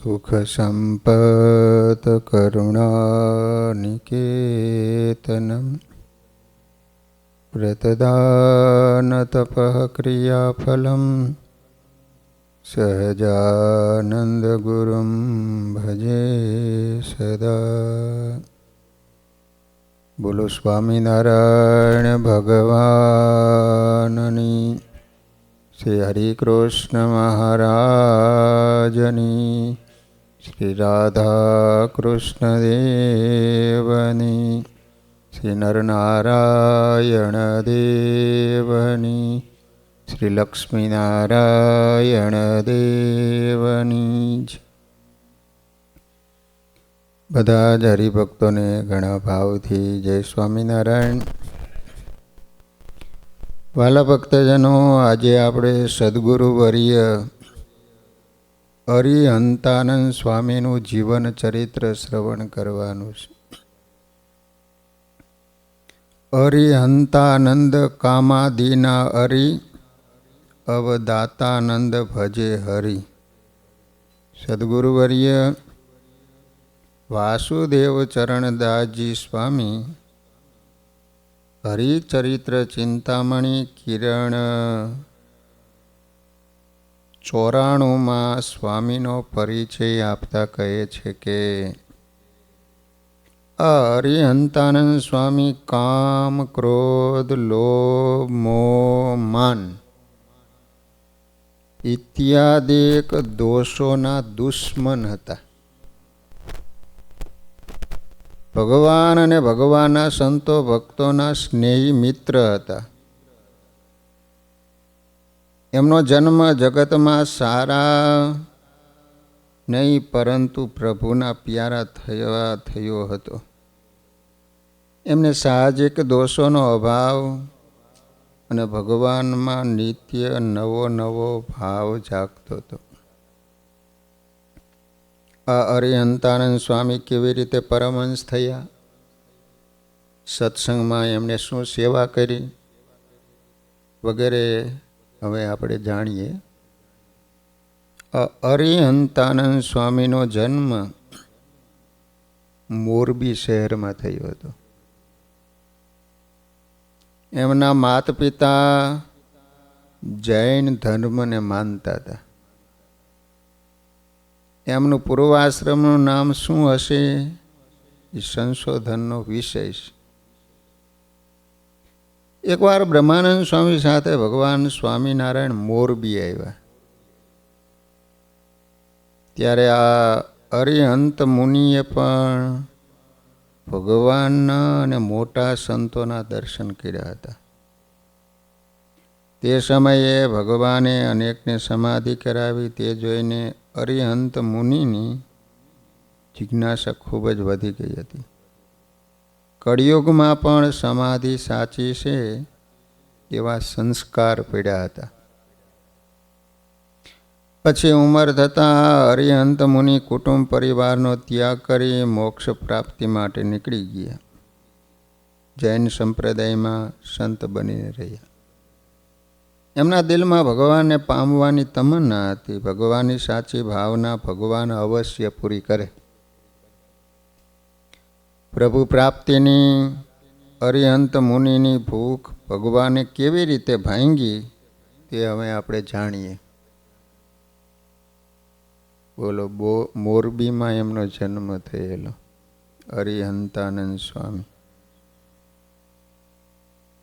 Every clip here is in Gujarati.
સુખ સંપત કરુણાનિકેતનમ પ્રતદાન તપઃ ક્રિયાફલમ સહજાનંદ ગુરુમ ભજે સદા. બોલો સ્વામિનારાયણ ભગવાનની, શ્રી હરિકૃષ્ણ મહારાજની, શ્રી રાધા કૃષ્ણ દેવની, શ્રી નરનારાયણ દેવની, શ્રી લક્ષ્મીનારાયણ દેવની. બધા જ હરિભક્તોને ઘણા ભાવથી જય સ્વામિનારાયણ. વાલા ભક્તજનો, આજે આપણે સદગુરુ વર્ય અરિહંતાનંદ સ્વામીનું જીવન ચરિત્ર શ્રવણ કરવાનું છે. અરિહંતાનંદ કામાદિના અરિ, અવદાતાનંદ ભજે હરિ. સદગુરુ વર્ય વાસુદેવ ચરણદાસજી સ્વામી હરિચરિત્ર ચિંતામણી કિરણ 94માં સ્વામીનો પરિચય આપતા કહે છે કે અરિહંતાનંદ સ્વામી કામ, ક્રોધ, લોભ, મોહ, માન ઇત્યાદિક દોષોના દુશ્મન હતા. ભગવાન અને ભગવાનના સંતો ભક્તોના સ્નેહી મિત્ર હતા. એમનો જન્મ જગતમાં સારા નહીં પરંતુ પ્રભુના પ્યારા થયો હતો. એમને સાહજિક દોષોનો અભાવ અને ભગવાનમાં નિત્ય નવો ભાવ જાગતો હતો. આ અરિહંતાનંદ સ્વામી કેવી રીતે પરમહંસ થયા, સત્સંગમાં એમણે શું સેવા કરી વગેરે હવે આપણે જાણીએ. અરિહંતાનંદ સ્વામીનો જન્મ મોરબી શહેરમાં થયો હતો. એમના માતા પિતા જૈન ધર્મને માનતા હતા. એમનું પૂર્વાશ્રમનું નામ શું હશે એ સંશોધનનો વિષય છે. એકવાર બ્રહ્માનંદ સ્વામી સાથે ભગવાન સ્વામિનારાયણ મોરબી આવ્યા. ત્યારે આ અરિહંત મુનિએ પણ ભગવાનના અને મોટા સંતોના દર્શન કર્યા હતા. તે સમયે ભગવાને અનેકને સમાધિ કરાવી. તે જોઈને અરિહંત મુનિની જિજ્ઞાસા ખૂબ જ વધી ગઈ હતી. કળિયુગમાં પણ સમાધિ સાચી છે એવા સંસ્કાર પડ્યા હતા. પછી ઉંમર થતાં અરિહંત મુનિ કુટુંબ પરિવારનો ત્યાગ કરી મોક્ષ પ્રાપ્તિ માટે નીકળી ગયા. જૈન સંપ્રદાયમાં સંત બનીને રહ્યા. એમના દિલમાં ભગવાનને પામવાની તમન્ના હતી. ભગવાનની સાચી ભાવના ભગવાન અવશ્ય પૂરી કરે. પ્રભુ પ્રાપ્તિની અરિહંત મુનિની ભૂખ ભગવાને કેવી રીતે ભાંગી તે હવે આપણે જાણીએ. બોલો, મોરબીમાં એમનો જન્મ થયેલો અરિહંતાનંદ સ્વામી.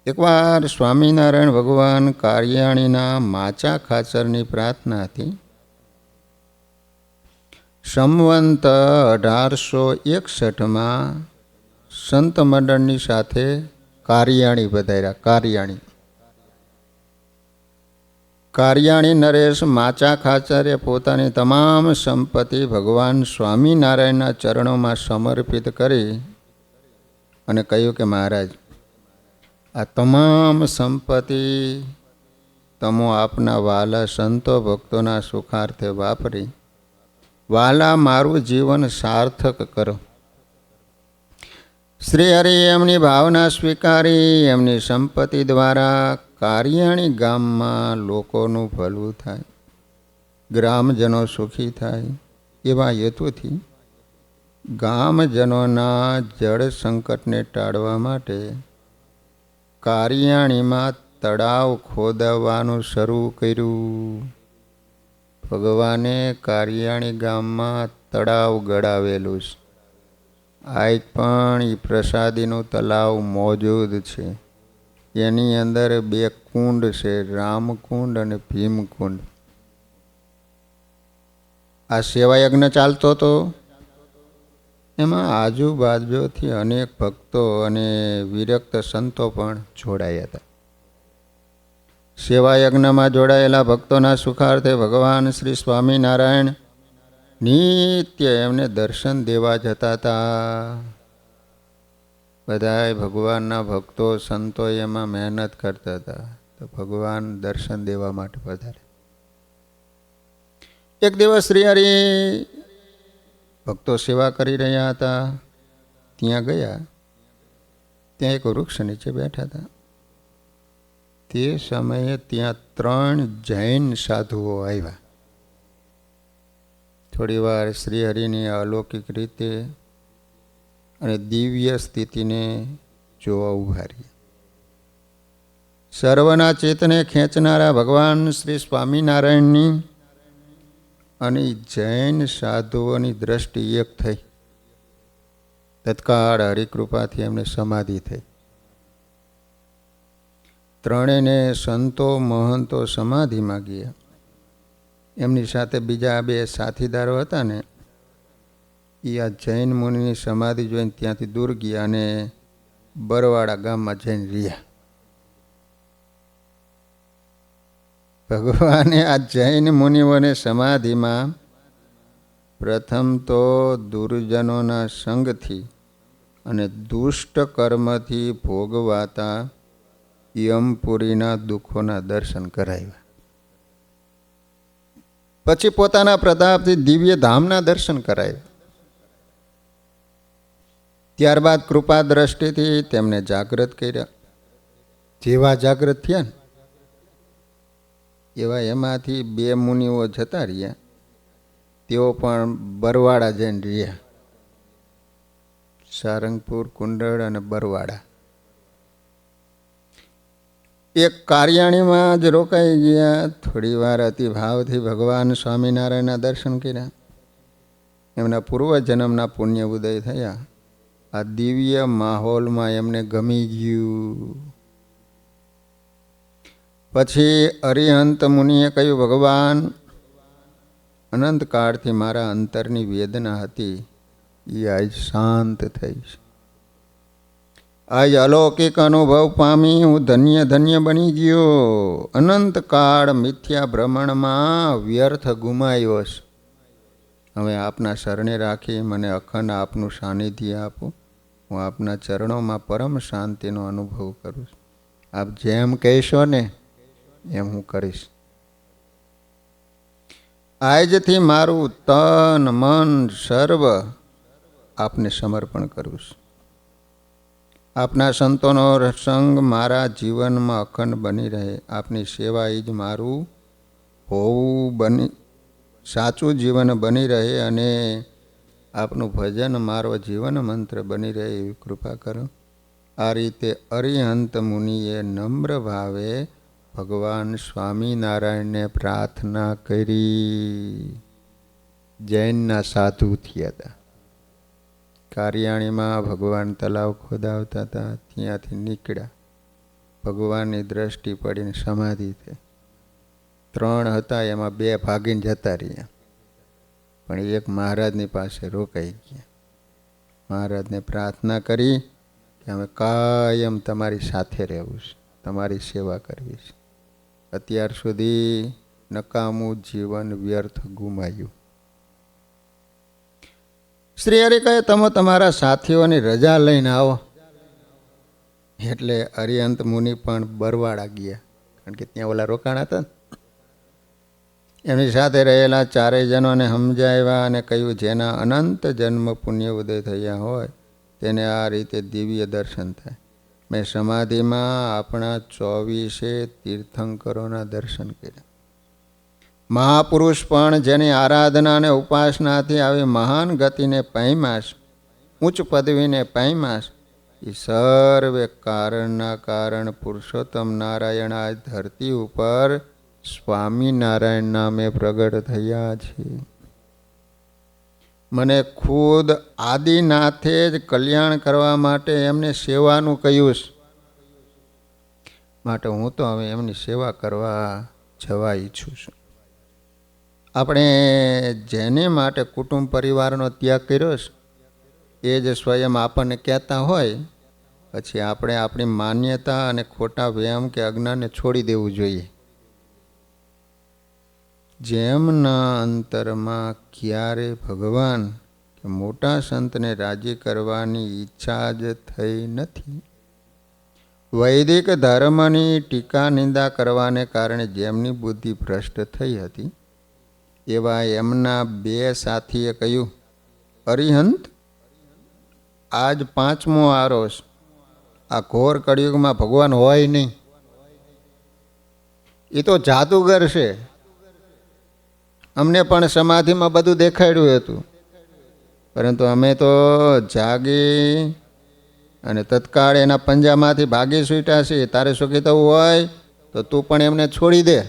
એકવાર સ્વામિનારાયણ ભગવાન કારિયાણીના માચા ખાચરની પ્રાર્થના હતી. સંવંત 1861માં સંત મંડળની સાથે કારિયાણી પધાર્યા. કારિયાણી નરેશ માચા ખાચરે પોતાની તમામ સંપત્તિ ભગવાન સ્વામિનારાયણના ચરણોમાં સમર્પિત કરી અને કહ્યું કે મહારાજ, આ તમામ સંપત્તિ તમો આપના વાલા સંતો ભક્તોના સુખાર્થે વાપરી વાલા મારું જીવન સાર્થક કરો. શ્રી હરિ એમની ભાવના સ્વીકારી એમની સંપત્તિ દ્વારા કારિયાણી ગામમાં લોકોનું ભલું થાય, ગ્રામજનો સુખી થાય એવા હેતુથી ગામજનોના જળ સંકટને ટાળવા માટે કારિયાણીમાં તળાવ ખોદવાનું શરૂ કર્યું. ભગવાને કારિયાણી ગામમાં તળાવ ગડાવેલું છે. આજ પણ એ પ્રસાદીનું તળાવ મોજૂદ છે. એની અંદર 2 કુંડ છે, રામકુંડ અને ભીમકુંડ. આ સેવાયજ્ઞ ચાલતો હતો. એમાં આજુબાજુથી અનેક ભક્તો અને વિરક્ત સંતો પણ જોડાયા હતા. સેવાયજ્ઞમાં જોડાયેલા ભક્તોના સુખાર્થે ભગવાન શ્રી સ્વામિનારાયણ નિત્ય એમને દર્શન દેવા જતા હતા. બધાય ભગવાનના ભક્તો સંતો એમાં મહેનત કરતા હતા, તો ભગવાન દર્શન દેવા માટે વધારે. એક દિવસ શ્રી હરિ ભક્તો સેવા કરી રહ્યા હતા. ત્યાં ગયા. ત્યાં એક વૃક્ષ નીચે બેઠા હતા. તે સમયે ત્યાં 3 જૈન સાધુઓ આવ્યા. થોડી વાર શ્રી હરિની અલૌકિક રીતે અને દિવ્ય સ્થિતિને જોવા ઉભા રહ્યા. સર્વના ચેતને ખેંચનારા ભગવાન શ્રી સ્વામિનારાયણની અને જૈન સાધુઓની દ્રષ્ટિ એક થઈ. તત્કાળ હરિકૃપાથી એમને સમાધિ થઈ. ત્રણેયને સંતો મહંતો સમાધિમાં ગયા. એમની સાથે બીજા 2 સાથીદારો હતા ને, એ આ જૈન મુનિની સમાધિ જોઈને ત્યાંથી દૂર ગયા અને બરવાડા ગામમાં જઈને રહ્યા. ભગવાને આ જૈન મુનિઓને સમાધિમાં પ્રથમ તો દુર્જનોના સંગથી અને દુષ્ટ કર્મથી ભોગવાતા યમપુરીના દુઃખોના દર્શન કરાવ્યા. પછી પોતાના પ્રતાપથી દિવ્ય ધામના દર્શન કરાવ્યા. ત્યારબાદ કૃપા દ્રષ્ટિથી તેમને જાગૃત કર્યા. જેવા જાગૃત થયા ને એવા એમાંથી 2 મુનિઓ જતા રહ્યા. તેઓ પણ બરવાડા જઈને રહ્યા. સારંગપુર, કુંડળ અને બરવાડા. એક કારિયાણીમાં જ રોકાઈ ગયા. થોડી વાર અતિભાવથી ભગવાન સ્વામિનારાયણના દર્શન કર્યા. એમના પૂર્વજન્મના પુણ્ય ઉદય થયા. આ દિવ્ય માહોલમાં એમને ગમી ગયું. પછી અરિહંત મુનિએ કહ્યું, ભગવાન, અનંતકાળથી મારા અંતરની વેદના હતી એ આજ શાંત થઈ છે. આજ અલૌકિક અનુભવ પામી હું ધન્ય ધન્ય બની ગયો. અનંતકાળ મિથ્યા ભ્રમણમાં વ્યર્થ ગુમાયો છે. હવે આપના શરણે રાખી મને અખંડ આપનું સાનિધ્ય આપો. હું આપના ચરણોમાં પરમ શાંતિનો અનુભવ કરું છું. આપ જેમ કહેશો ને એમ હું કરીશ. આજથી મારું તન મન સર્વ આપને સમર્પણ કરું છું. આપના સંતોનો સંગ મારા જીવનમાં અખંડ બની રહે. આપની સેવા એ જ મારું હોવું સાચું જીવન બની રહે અને આપનું ભજન મારો જીવન મંત્ર બની રહે એવી કૃપા કરો. આ રીતે અરિહંત મુનિએ નમ્ર ભાવે ભગવાન સ્વામિનારાયણને પ્રાર્થના કરી. જૈનના સાધુ થયા હતા. કારિયાણીમાં ભગવાન તલાવ ખોદાવતા હતા. ત્યાંથી નીકળ્યા. ભગવાનની દ્રષ્ટિ પડીને સમાધિ થઈ. 3 હતા, એમાં 2 ભાગીને જતા રહ્યા. પણ એક મહારાજની પાસે રોકાઈ ગયા. મહારાજને પ્રાર્થના કરી કે અમે કાયમ તમારી સાથે રહેવું છે, તમારી સેવા કરવી છે. અત્યાર સુધી નકામું જીવન વ્યર્થ ગુમાયું. શ્રી હરિ કહે, તમે તમારા સાથીઓની રજા લઈને આવો. એટલે અરિહંત મુનિ પણ બરવાડા ગયા. કારણ કે ત્યાં ઓલા રોકાણા હતા. એમની સાથે રહેલા 4 જણોને સમજાવ્યા અને કહ્યું, જેના અનંત જન્મ પુણ્ય ઉદય થયા હોય તેને આ રીતે દિવ્ય દર્શન થાય. મેં સમાધિમાં આપણા 24 તીર્થંકરોના દર્શન કર્યા. મહાપુરુષ પણ જેની આરાધના અને ઉપાસનાથી આવી મહાન ગતિને પામ્યા છે, ઉચ્ચ પદવીને પામ્યા છે, એ સર્વે કારણના કારણ પુરુષોત્તમ નારાયણ આ ધરતી ઉપર સ્વામિનારાયણ નામે પ્રગટ થયા છે. મને ખુદ આદિનાથે જ કલ્યાણ કરવા માટે એમને સેવાનું કહ્યું છે. માટે હું તો હવે એમની સેવા કરવા જવા ઈચ્છું છું. આપણે જેને માટે કુટુંબ પરિવારનો ત્યાગ કર્યો છે એ જ સ્વયં આપણને કહેતા હોય, પછી આપણે આપણી માન્યતા અને ખોટા વ્યામ કે અજ્ઞાનને છોડી દેવું જોઈએ. જેમના અંતરમાં ક્યારે ભગવાન કે મોટા સંતને રાજી કરવાની ઈચ્છા જ થઈ નથી, વૈદિક ધર્મની ટીકા નિંદા કરવાને કારણે જેમની બુદ્ધિ ભ્રષ્ટ થઈ હતી, એવા એમના બે સાથીએ કહ્યું, અરિહંત, આજ 5મો આરો છે. આ ઘોર કળિયુગમાં ભગવાન હોય નહીં. એ તો જાદુગર છે. અમને પણ સમાધિમાં બધું દેખાડ્યું હતું, પરંતુ અમે તો જાગી અને તત્કાળ એના પંજામાંથી ભાગી છૂટ્યા છીએ. તારે સુખી થવું હોય તો તું પણ એમને છોડી દે.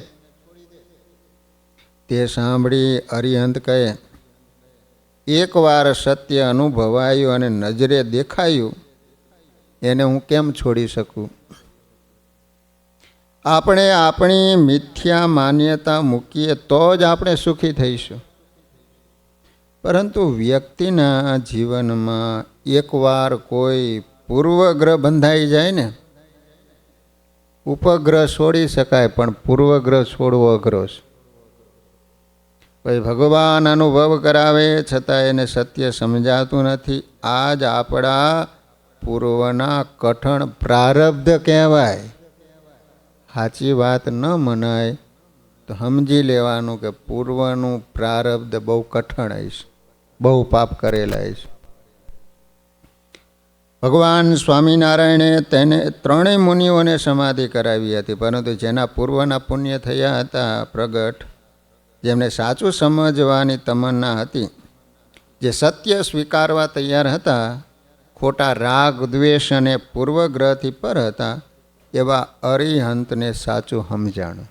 તે સાંભળી અરિહંત કહે, એકવાર સત્ય અનુભવાયું અને નજરે દેખાયું, એને હું કેમ છોડી શકું? આપણે આપણી મિથ્યા માન્યતા મૂકીએ તો જ આપણે સુખી થઈશું. પરંતુ વ્યક્તિના જીવનમાં એકવાર કોઈ પૂર્વગ્રહ બંધાઈ જાય ને, ઉપગ્રહ છોડી શકાય પણ પૂર્વગ્રહ છોડવો અઘરો છે. પછી ભગવાન અનુભવ કરાવે છતાં એને સત્ય સમજાતું નથી. આ જ આપણા પૂર્વના કઠણ પ્રારબ્ધ કહેવાય. સાચી વાત ન મનાય તો સમજી લેવાનું કે પૂર્વનું પ્રારબ્ધ બહુ કઠણ હશે, બહુ પાપ કરેલા હશે. ભગવાન સ્વામિનારાયણે તેને 3 મુનિઓને સમાધિ કરાવી હતી, પરંતુ જેના પૂર્વના પુણ્ય થયા હતા પ્રગટ, જેમને સાચું સમજવાની તમન્ના હતી, જે સત્ય સ્વીકારવા તૈયાર હતા, ખોટા રાગ દ્વેષ અને પૂર્વગ્રહથી પર હતા, એવા અરિહંતને સાચું સમજાણું.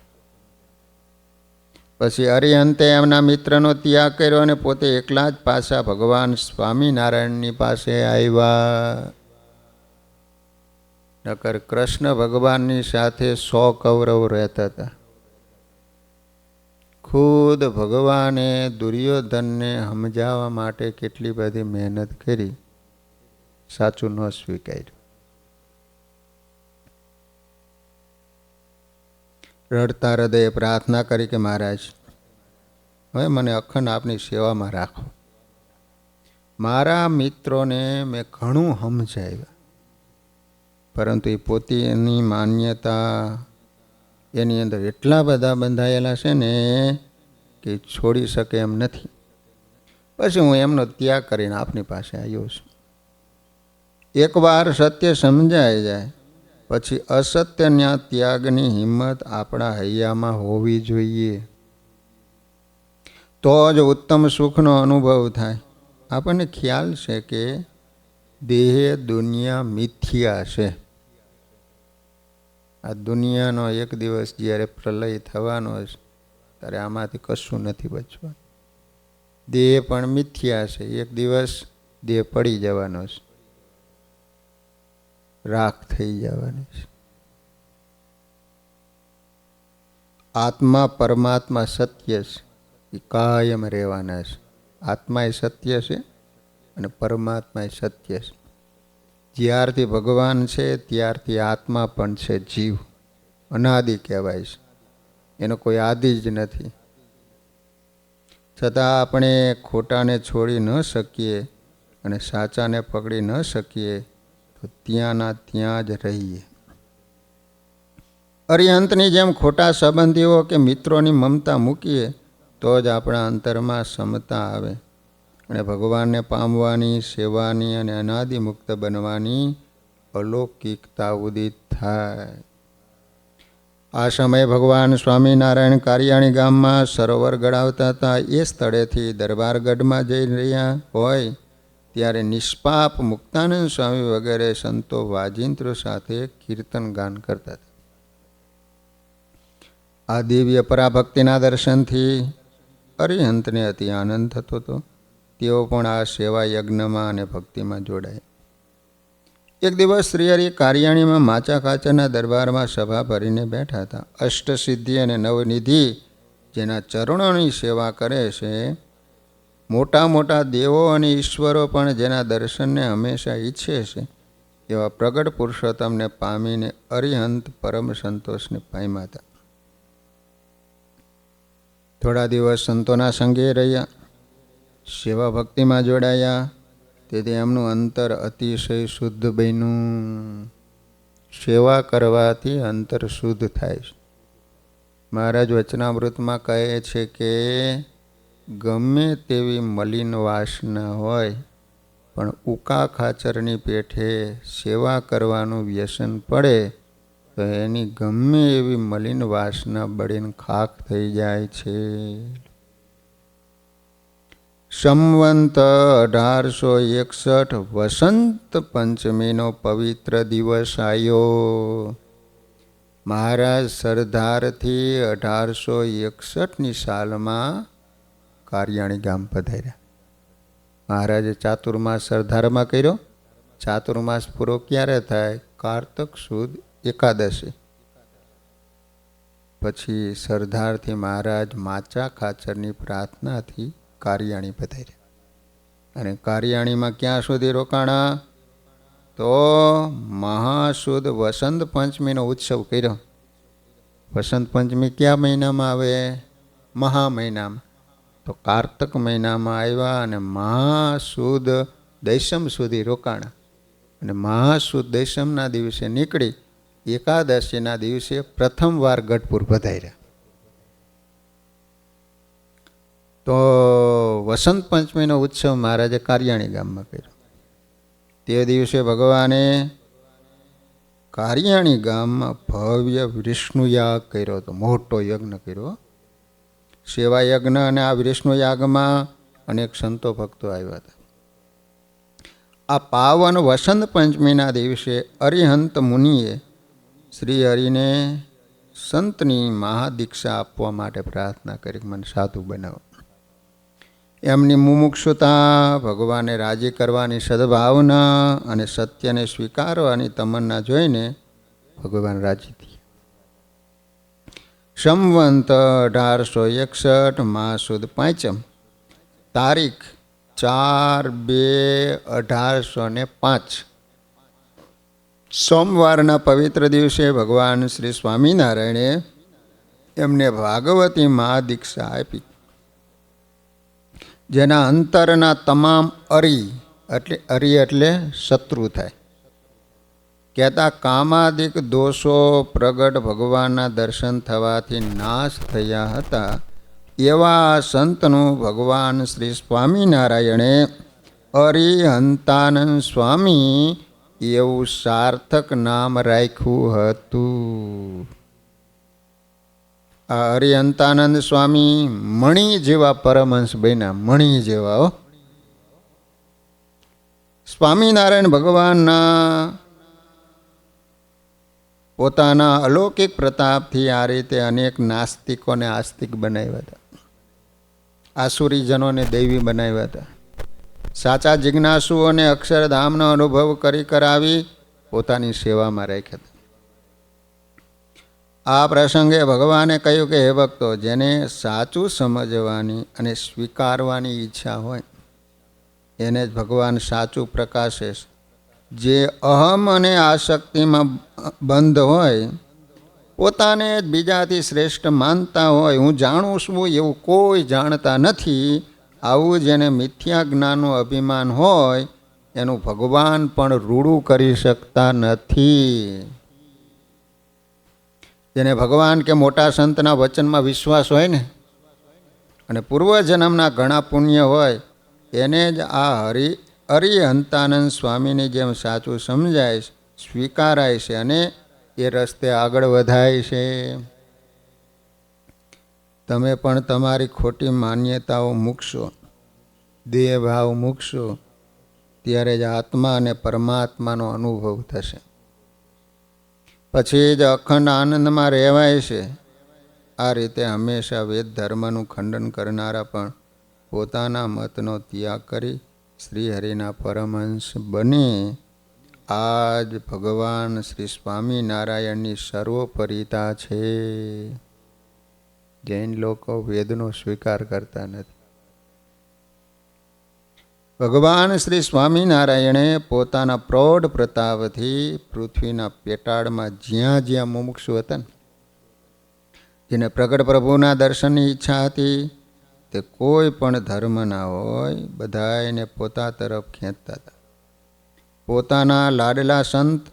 પછી અરિહંતે એમના મિત્રનો ત્યાગ કર્યો અને પોતે એકલા જ પાછા ભગવાન સ્વામિનારાયણની પાસે આવ્યા. નકર કૃષ્ણ ભગવાનની સાથે 100 કૌરવ રહેતા હતા. ખુદ ભગવાને દુર્યોધનને સમજાવવા માટે કેટલી બધી મહેનત કરી, સાચું ન સ્વીકાર્યું. રડતા હૃદયે પ્રાર્થના કરી કે મહારાજ, હવે મને અખંડ આપની સેવામાં રાખો. મારા મિત્રોને મેં ઘણું સમજાવ્યા, પરંતુ એ પોતાની માન્યતા એની અંદર એટલા બધા બંધાયેલા છે ને કે છોડી શકે એમ નથી. પછી હું એમનો ત્યાગ કરીને આપની પાસે આવ્યો છું. એકવાર સત્ય સમજાઈ જાય પછી અસત્યના ત્યાગની હિંમત આપણા હૈયામાં હોવી જોઈએ. તો જ ઉત્તમ સુખનો અનુભવ થાય. આપણને ખ્યાલ છે કે દેહ દુનિયા મિથ્યા છે. આ દુનિયાનો એક દિવસ જ્યારે પ્રલય થવાનો છે ત્યારે આમાંથી કશું નથી બચવાનું. દેહ પણ મિથ્યા છે. એક દિવસ દેહ પડી જવાનો છે, રાખ થઈ જવાની છે. આત્મા પરમાત્મા સત્ય છે, એ કાયમ રહેવાના છે. આત્મા એ સત્ય છે અને પરમાત્મા એ સત્ય છે. જ્યારથી ભગવાન છે ત્યારથી આત્મા પણ છે. જીવ અનાદિ કહેવાય છે, એનો કોઈ આદિ જ નથી. છતાં આપણે ખોટાને છોડી ન શકીએ અને સાચાને પકડી ન શકીએ તો ત્યાંના ત્યાં જ રહીએ. અરિહંતની જેમ ખોટા સંબંધીઓ કે મિત્રોની મમતા મૂકીએ તો જ આપણા અંતરમાં સમતા આવે અને ભગવાનને પામવાની, સેવાની અને અનાદિ મુક્ત બનવાની અલૌકિકતા ઉદિત થાય. આ સમયે ભગવાન સ્વામિનારાયણ કારિયાણી ગામમાં સરોવર ગળાવતા હતા. એ સ્થળેથી દરબારગઢમાં જઈ રહ્યા હોય ત્યારે નિષ્પાપ મુક્તાનંદ સ્વામી વગેરે સંતો વાજિંત્રો સાથે કીર્તન ગાન કરતા હતા. આ દિવ્ય પરાભક્તિના દર્શનથી અરિહંતને અતિ આનંદ થતો હતો. તેઓ પણ આ સેવા યજ્ઞમાં અને ભક્તિમાં જોડાય. એક દિવસ શ્રીહરિ કારિયાણીમાં માચા કાચરના દરબારમાં સભા ભરીને બેઠા હતા. અષ્ટસિદ્ધિ અને નવનિધિ જેના ચરણોની સેવા કરે છે, મોટા મોટા દેવો અને ઈશ્વરો પણ જેના દર્શનને હંમેશા ઈચ્છે છે, એવા પ્રગટ પુરુષોત્તમને પામીને અરિહંત પરમ સંતોષને પામ્યા હતા. થોડા દિવસ સંતોના સંગે રહ્યા, સેવા ભક્તિમાં જોડાયા. તેથી એમનું અંતર અતિશય શુદ્ધ બન્યું. સેવા કરવાથી અંતર શુદ્ધ થાય છે. મહારાજ વચનામૃતમાં કહે છે કે ગમે તેવી મલિન વાસના હોય પણ ઉકા ખાચરની પેઠે સેવા કરવાનું વ્યસન પડે તો એની ગમે એવી મલિન વાસના બળીને ખાક થઈ જાય છે. સંવંત 1861 વસંત પંચમીનો પવિત્ર દિવસ આવ્યો. મહારાજ સરદારથી 1861ની સાલમાં કારિયાણી ગામ પધાર્યા. મહારાજે ચાતુર્માસ સરદારમાં કર્યો. ચાતુર્માસ પૂરો ક્યારે થાય? કારતક સુદ એકાદશી. પછી સરદારથી મહારાજ માચા ખાચરની પ્રાર્થનાથી કારિયાણી પધાર્યા. અને કારિયાણીમાં ક્યાં સુધી રોકાણા? તો મહાસુદ વસંત પંચમીનો ઉત્સવ કર્યો. વસંત પંચમી કયા મહિનામાં આવે? મહા મહિનામાં. તો કારતક મહિનામાં આવ્યા અને મહાસુદ દૈસમ સુધી રોકાણા. અને મહાસુદ દૈસમના દિવસે નીકળી એકાદશીના દિવસે પ્રથમવાર ગઢપુર પધાર્યા. તો વસંત પંચમીનો ઉત્સવ મહારાજે કારિયાણી ગામમાં કર્યો. તે દિવસે ભગવાને કારિયાણી ગામમાં ભવ્ય વિષ્ણુયાગ કર્યો હતો. મોટો યજ્ઞ કર્યો. સેવા યજ્ઞ અને આ વિષ્ણુયાગમાં અનેક સંતો ભક્તો આવ્યા હતા. આ પાવન વસંત પંચમીના દિવસે અરિહંત મુનિએ શ્રી હરિને સંતની મહાદીક્ષા આપવા માટે પ્રાર્થના કરી, મને સાધુ બનાવો. એમની મુમુક્ષુતા, ભગવાને રાજી કરવાની સદભાવના અને સત્યને સ્વીકારવાની તમન્ના જોઈને ભગવાન રાજી થયા. સંવંત 1861 માસુદ પાંચમ, તારીખ 4/2/1805 સોમવારના પવિત્ર દિવસે ભગવાન શ્રી સ્વામિનારાયણે એમને ભાગવતી મહાદીક્ષા આપી. જેના અંતરના તમામ અરી એટલે શત્રુ થાય, કહેતા કામાદિક દોષો પ્રગટ ભગવાનના દર્શન થવાથી નાશ થયા હતા. એવા સંતનું ભગવાન શ્રી સ્વામિનારાયણે અરિહંતાનંદ સ્વામી એવું સાર્થક નામ રાખ્યું હતું. આ અરિહંતાનંદ સ્વામી મણિ જેવા પરમહંસ બન્યા. મણિ જેવા. સ્વામિનારાયણ ભગવાનના પોતાના અલૌકિક પ્રતાપથી આ રીતે અનેક નાસ્તિકોને આસ્તિક બનાવ્યા હતા. આસુરીજનોને દૈવી બનાવ્યા હતા. સાચા જિજ્ઞાસુઓને અક્ષરધામનો અનુભવ કરાવી પોતાની સેવામાં રાખ્યા હતા. આ પ્રસંગે ભગવાને કહ્યું કે હે ભક્તો, જેને સાચું સમજવાની અને સ્વીકારવાની ઈચ્છા હોય એને જ ભગવાન સાચું પ્રકાશે. જે અહમ અને આસક્તિમાં બંધ હોય, પોતાને જ બીજાથી શ્રેષ્ઠ માનતા હોય, હું જાણું છું એવું કોઈ જાણતા નથી, આવું જેને મિથ્યા જ્ઞાનનું અભિમાન હોય એનું ભગવાન પણ રૂડું કરી શકતા નથી. જેને ભગવાન કે મોટા સંતના વચનમાં વિશ્વાસ હોય ને અને પૂર્વજન્મના ઘણા પુણ્ય હોય એને જ આ અરિહંતાનંદ સ્વામીની જેમ સાચું સમજાય, સ્વીકારાય છે અને એ રસ્તે આગળ વધાય છે. તમે પણ તમારી ખોટી માન્યતાઓ મૂકશો, દેહ ભાવ મૂકશો, ત્યારે જ આત્મા અને પરમાત્માનો અનુભવ થશે. પછી જ અખંડ આનંદમાં રહેવાય છે. આ રીતે હંમેશા વેદ ધર્મનું ખંડન કરનારા પણ પોતાના મતનો ત્યાગ કરી શ્રીહરિના પરમહંસ બની આ જ ભગવાન શ્રી સ્વામિનારાયણની સર્વોપરિતા છે. જૈન લોકો વેદનો સ્વીકાર કરતા નથી. ભગવાન શ્રી સ્વામિનારાયણે પોતાના પ્રૌઢ પ્રતાપથી પૃથ્વીના પેટાળમાં જ્યાં જ્યાં મુમુક્ષુ હતા ને, જેને પ્રગટ પ્રભુના દર્શનની ઈચ્છા હતી, તે કોઈ પણ ધર્મના હોય બધાને પોતા તરફ ખેંચતા હતા. પોતાના લાડલા સંત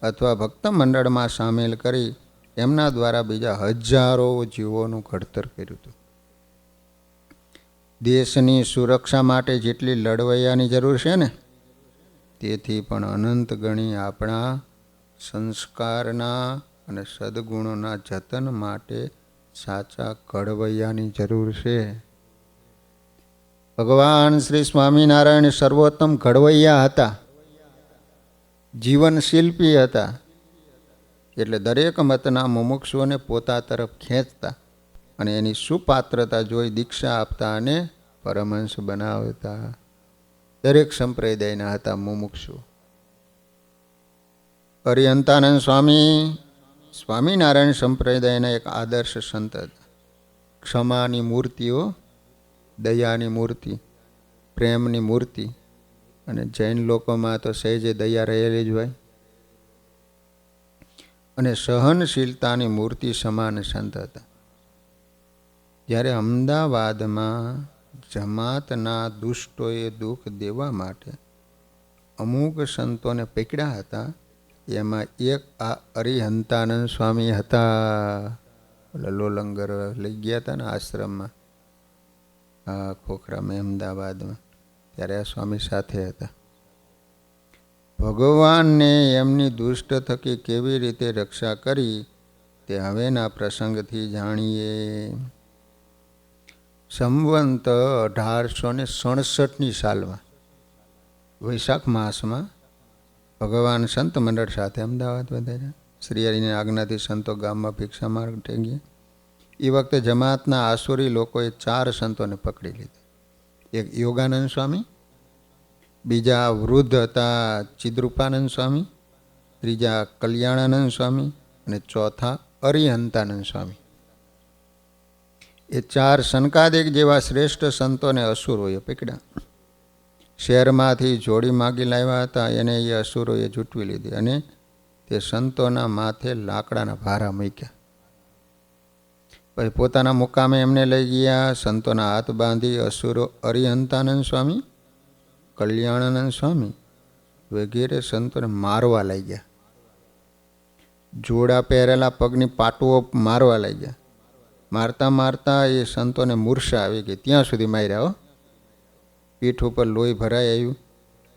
અથવા ભક્ત મંડળમાં સામેલ કરી એમના દ્વારા બીજા હજારો જીવોનું ઘડતર કર્યું હતું. દેશની સુરક્ષા માટે જેટલી લડવૈયાની જરૂર છે ને, તેથી પણ અનંત ગણી આપણા સંસ્કારના અને સદગુણોના જતન માટે સાચા ઘડવૈયાની જરૂર છે. ભગવાન શ્રી સ્વામિનારાયણ સર્વોત્તમ ઘડવૈયા હતા, જીવન શિલ્પી હતા. એટલે દરેક મતના મુમુક્ષુઓને પોતા તરફ ખેંચતા અને એની સુપાત્રતા જોઈ દીક્ષા આપતા અને પરમહંસ બનાવતા. દરેક સંપ્રદાયના હતા મુમુક્ષુ. અરિહંતાનંદ સ્વામી સ્વામિનારાયણ સંપ્રદાયના એક આદર્શ સંત હતા. ક્ષમાની મૂર્તિઓ, દયાની મૂર્તિ, પ્રેમની મૂર્તિ. અને જૈન લોકોમાં તો સહેજે દયા રહેલી જ હોય. અને સહનશીલતાની મૂર્તિ સમાન સંત હતા. જ્યારે અમદાવાદમાં જમાતના દુષ્ટોએ દુઃખ દેવા માટે અમુક સંતોને પકડ્યા હતા, એમાં એક આ અરિહંતાનંદ સ્વામી હતા. ઓલા લોલંગર લઈ ગયા હતા ને આશ્રમમાં, આ ખોખરામાં અમદાવાદમાં, ત્યારે આ સ્વામી સાથે હતા. ભગવાનને એમની દુષ્ટ થકી કેવી રીતે રક્ષા કરી તે હવેના પ્રસંગથી જાણીએ. સંવંત 1867ની સાલમાં વૈશાખ માસમાં ભગવાન સંત મંડળ સાથે અમદાવાદ વધાર્યા. શ્રીહરિની આજ્ઞાથી સંતો ગામમાં ભિક્ષા માટે ગયા. એ વખતે જમાતના આસુરી લોકોએ 4 સંતોને પકડી લીધા. એક યોગાનંદ સ્વામી, બીજા વૃદ્ધ હતા ચિદ્રૂપાનંદ સ્વામી, ત્રીજા કલ્યાણાનંદ સ્વામી અને ચોથા અરિહંતાનંદ સ્વામી. એ 4 સનકાદિક જેવા શ્રેષ્ઠ સંતોને અસુરોએ પકડ્યા. શહેરમાંથી જોડી માગી લાવ્યા હતા, એને એ અસુરોએ જૂટવી લીધી અને તે સંતોના માથે લાકડાના ભારા મૂક્યા. પછી પોતાના મુકામે એમને લઈ ગયા. સંતોના હાથ બાંધી અસુરો અરિહંતાનંદ સ્વામી, કલ્યાણાનંદ સ્વામી વગેરે સંતોને મારવા લાગ્યા. જોડા પહેરેલા પગની પાટુઓ મારવા લાગ્યા. મારતા મારતા એ સંતોને મૂર્છા આવી ગઈ. ત્યાં સુધી માર્યા હો. પીઠ ઉપર લોહી ભરાઈ આવ્યું.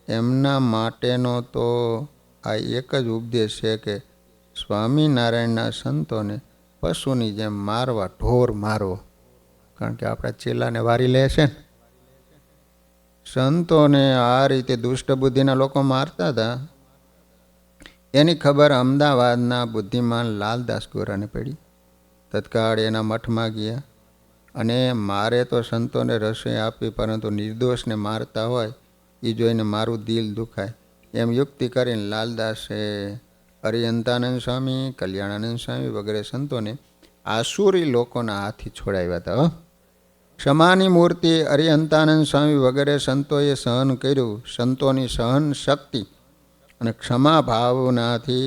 એમના માટેનો તો આ એક જ ઉપદેશ છે કે સ્વામિનારાયણના સંતોને પશુની જેમ મારવા, ઢોર મારવો. કારણ કે આપણા ચેલાને વારી લે છે ને. સંતોને આ રીતે દુષ્ટ બુદ્ધિના લોકો મારતા હતા. એની ખબર અમદાવાદના બુદ્ધિમાન લાલદાસ ગોરાને પડી. તત્કાળ એના મઠમાં ગયા અને મારે તો સંતોને રસોઈ આપી, પરંતુ નિર્દોષને મારતા હોય એ જોઈને મારું દિલ દુખાય એમ યુક્તિ કરીને લાલદાસે અરિહંતાનંદ સ્વામી, કલ્યાણાનંદ સ્વામી વગેરે સંતોને આસુરી લોકોના હાથથી છોડાવ્યા હતા. ક્ષમાની મૂર્તિ અરિહંતાનંદ સ્વામી વગેરે સંતોએ સહન કર્યું. સંતોની સહન શક્તિ અને ક્ષમા ભાવનાથી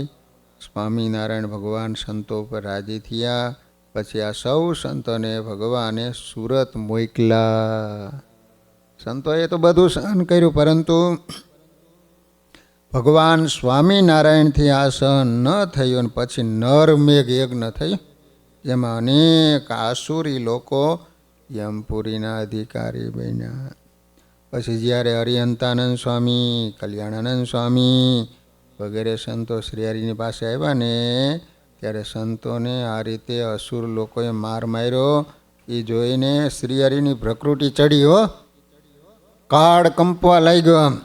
સ્વામિનારાયણ ભગવાન સંતો પર રાજી થયા. પછી આ સૌ સંતોને ભગવાને સુરત મોકલા. સંતોએ તો બધું સહન કર્યું, પરંતુ ભગવાન સ્વામિનારાયણથી આ સહન ન થયું. અને પછી નરમેઘ યજ્ઞ થયું, જેમાં અનેક આસુરી લોકો યમપુરીના અધિકારી બન્યા. પછી જ્યારે અરિહંતાનંદ સ્વામી, કલ્યાણાનંદ સ્વામી વગેરે સંતો શ્રીહરિની પાસે આવ્યા ને ત્યારે સંતોને આ રીતે અસુર લોકોએ માર માર્યો એ જોઈને શ્રીહરિની પ્રકૃતિ ચડી હો, કાળ કંપવા લાગ્યો, આમ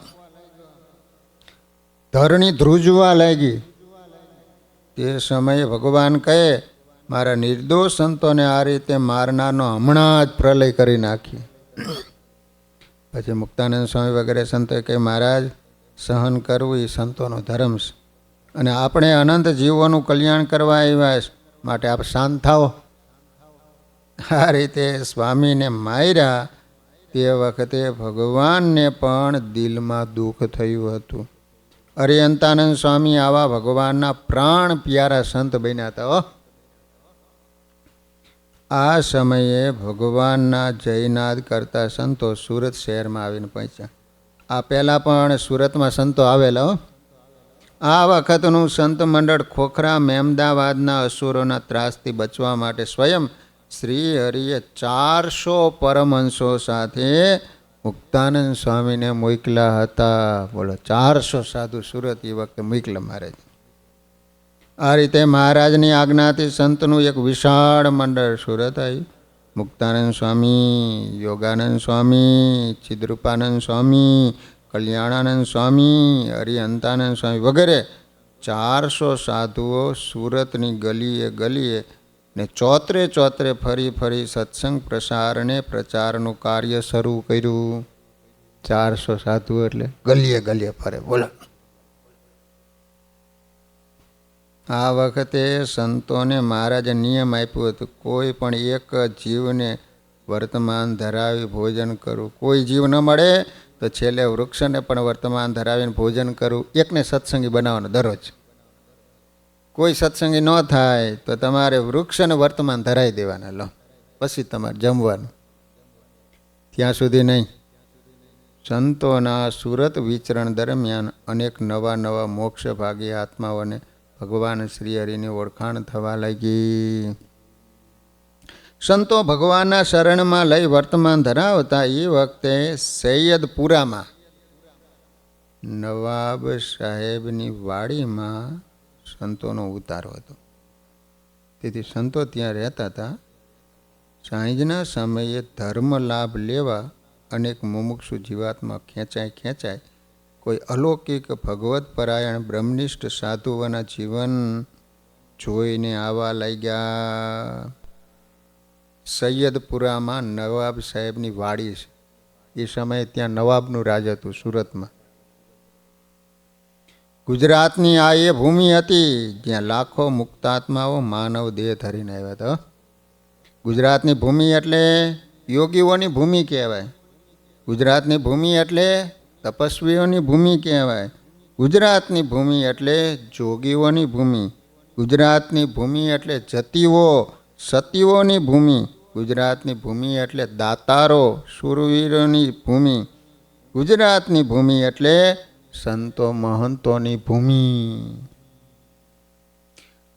ધરણી ધ્રુજવા લાગી. તે સમયે ભગવાન કહે મારા નિર્દોષ સંતોને આ રીતે મારનારનો હમણાં જ પ્રલય કરી નાખી. પછી મુક્તાનંદ સ્વામી વગેરે સંતોએ કહે મહારાજ સહન કરવું એ સંતોનો ધર્મ છે અને આપણે અનંત જીવોનું કલ્યાણ કરવા આવ્યા છે, માટે આપ શાંત થાઓ. આ રીતે સ્વામીને માર્યા તે વખતે ભગવાનને પણ દિલમાં દુઃખ થયું હતું. અરિહંતાનંદ સ્વામી આવા ભગવાનના પ્રાણ પ્યારા સંત બન્યા હતા. આ સમયે ભગવાનના જયનાદ કરતા સંતો સુરત શહેરમાં આવીને પહોંચ્યા. આ પહેલાં પણ સુરતમાં સંતો આવેલા. આ વખતનું સંત મંડળ ખોખરા મહેમદાવાદના અસુરોના ત્રાસથી બચવા માટે સ્વયં શ્રી હરિએ 400 પરમહંસો સાથે મુક્તાનંદ સ્વામીને મોકલ્યા હતા. બોલો, 400 સાધુ સુરત એ વખતે મોકલ્યા મહારાજ. આ રીતે મહારાજની આજ્ઞાથી સંતનું એક વિશાળ મંડળ સુરત આવ્યું. મુક્તાનંદ સ્વામી, યોગાનંદ સ્વામી, ચિદ્રૂપાનંદ સ્વામી, કલ્યાણાનંદ સ્વામી, અરિહંતાનંદ સ્વામી વગેરે 400 સાધુઓ સુરતની ગલીએ ગલીએ ને ચોતરે ચોતરે ફરી ફરી સત્સંગ પ્રસારને પ્રચારનું કાર્ય શરૂ કર્યું. 400 સાધુઓ એટલે ગલીએ ગલીએ ફરે. બોલો, આ વખતે સંતોને મહારાજે નિયમ આપ્યું હતું કોઈ પણ એક જીવને વર્તમાન ધરાવી ભોજન કરવું. કોઈ જીવ ન મળે તો છેલ્લે વૃક્ષને પણ વર્તમાન ધરાવીને ભોજન કરવું. એકને સત્સંગી બનાવવાનો દરરોજ. કોઈ સત્સંગી ન થાય તો તમારે વૃક્ષને વર્તમાન ધરાવી દેવાના. લો, પછી તમારે જમવાનું. ત્યાં સુધી નહીં. સંતોના સુરત વિચરણ દરમિયાન અનેક નવા નવા મોક્ષભાગી આત્માઓને ભગવાન શ્રીહરિની ઓળખાણ થવા લાગી. સંતો ભગવાનના શરણમાં લઈ વર્તમાન ધરાવતા એ વખતે સૈયદપુરામાં નવાબ સાહેબની વાડીમાં સંતોનો ઉતારો હતો. તેથી સંતો ત્યાં રહેતા હતા. સાંજના સમયે ધર્મ લાભ લેવા અનેક મુમુક્ષુ જીવાત્મા ખેંચાય કોઈ અલૌકિક ભગવત પરાયણ બ્રહ્મનિષ્ઠ સાધુઓના જીવન જોઈને આવવા લાગ્યા. સૈયદપુરામાં નવાબ સાહેબની વાડી છે. એ સમયે ત્યાં નવાબનું રાજ હતું સુરતમાં. ગુજરાતની આ એ ભૂમિ હતી જ્યાં લાખો મુક્તાત્માઓ માનવ દેહ ધરીને આવ્યા હતા. ગુજરાતની ભૂમિ એટલે યોગીઓની ભૂમિ કહેવાય. ગુજરાતની ભૂમિ એટલે તપસ્વીઓની ભૂમિ કહેવાય. ગુજરાતની ભૂમિ એટલે જોગીઓની ભૂમિ. ગુજરાતની ભૂમિ એટલે જતીઓ સતીઓની ભૂમિ. ગુજરાતની ભૂમિ એટલે દાતારો શૂરવીરોની ભૂમિ. ગુજરાતની ભૂમિ એટલે સંતો મહંતોની ભૂમિ.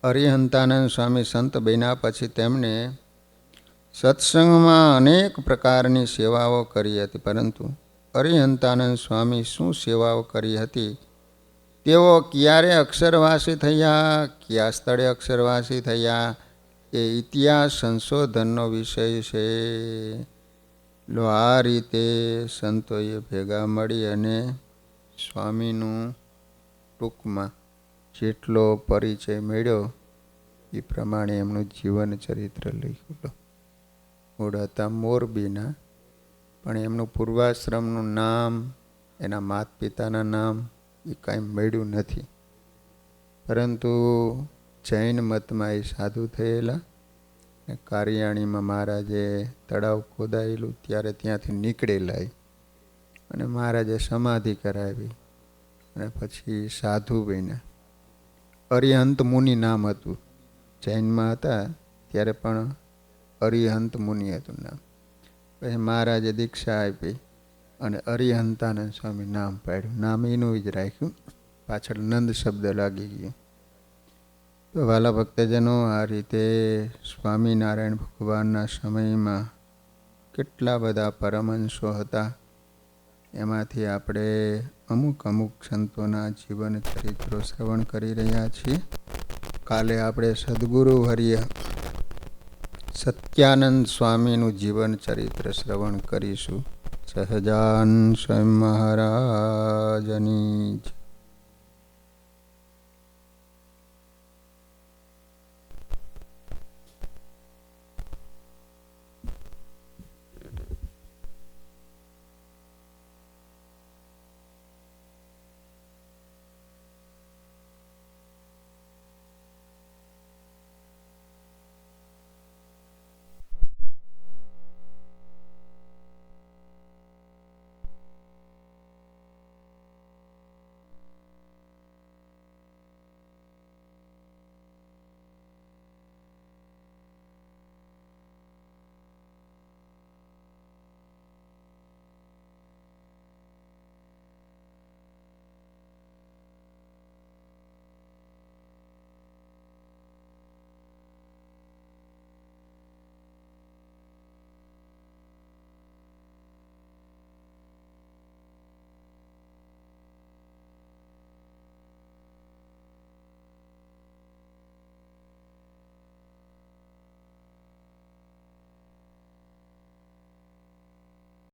અરિહંતાનંદ સ્વામી સંત બન્યા પછી તેમણે સત્સંગમાં અનેક પ્રકારની સેવાઓ કરી હતી. પરંતુ અરિહંતાનંદ સ્વામી શું સેવાઓ કરી હતી, તેઓ ક્યારે અક્ષરવાસી થયા, કયા સ્થળે અક્ષરવાસી થયા, એ ઇતિહાસ સંશોધનનો વિષય છે. લો, આ રીતે સંતોએ ભેગા મળી અને સ્વામીનું ટૂંકમાં જેટલો પરિચય મળ્યો એ પ્રમાણે એમનું જીવન ચરિત્ર લખ્યું. મૂળ હતા મોરબીના, પણ એમનું પૂર્વાશ્રમનું નામ, એના માતા પિતાના નામ એ કાંઈ મળ્યું નથી. પરંતુ જૈન મતમાં એ સાધુ થયેલા. કારિયાણીમાં મહારાજે તળાવ ખોદાયેલું ત્યારે ત્યાંથી નીકળેલા અને મહારાજે સમાધિ કરાવી અને પછી સાધુ બન્યા. અરિહંત મુનિ નામ હતું. જૈનમાં હતા ત્યારે પણ અરિહંત મુનિ હતું નામ. પછી મહારાજે દીક્ષા આપી અને અરિહંતાનંદ સ્વામી નામ પાડ્યું. નામ એનું જ રાખ્યું, પાછળ નંદ શબ્દ લાગી ગયો. તો વાલા ભક્તજનો, આ રીતે સ્વામિનારાયણ ભગવાનના સમયમાં કેટલા બધા પરમહંસો હતા એમાંથી આપણે અમુક સંતોના જીવન ચરિત્રો શ્રવણ કરી રહ્યા છીએ. કાલે આપણે સદગુરુ વર્ય સત્યાનંદ સ્વામીનું જીવન ચરિત્ર શ્રવણ કરીશું. સહજાન સ્વયં મહારાજની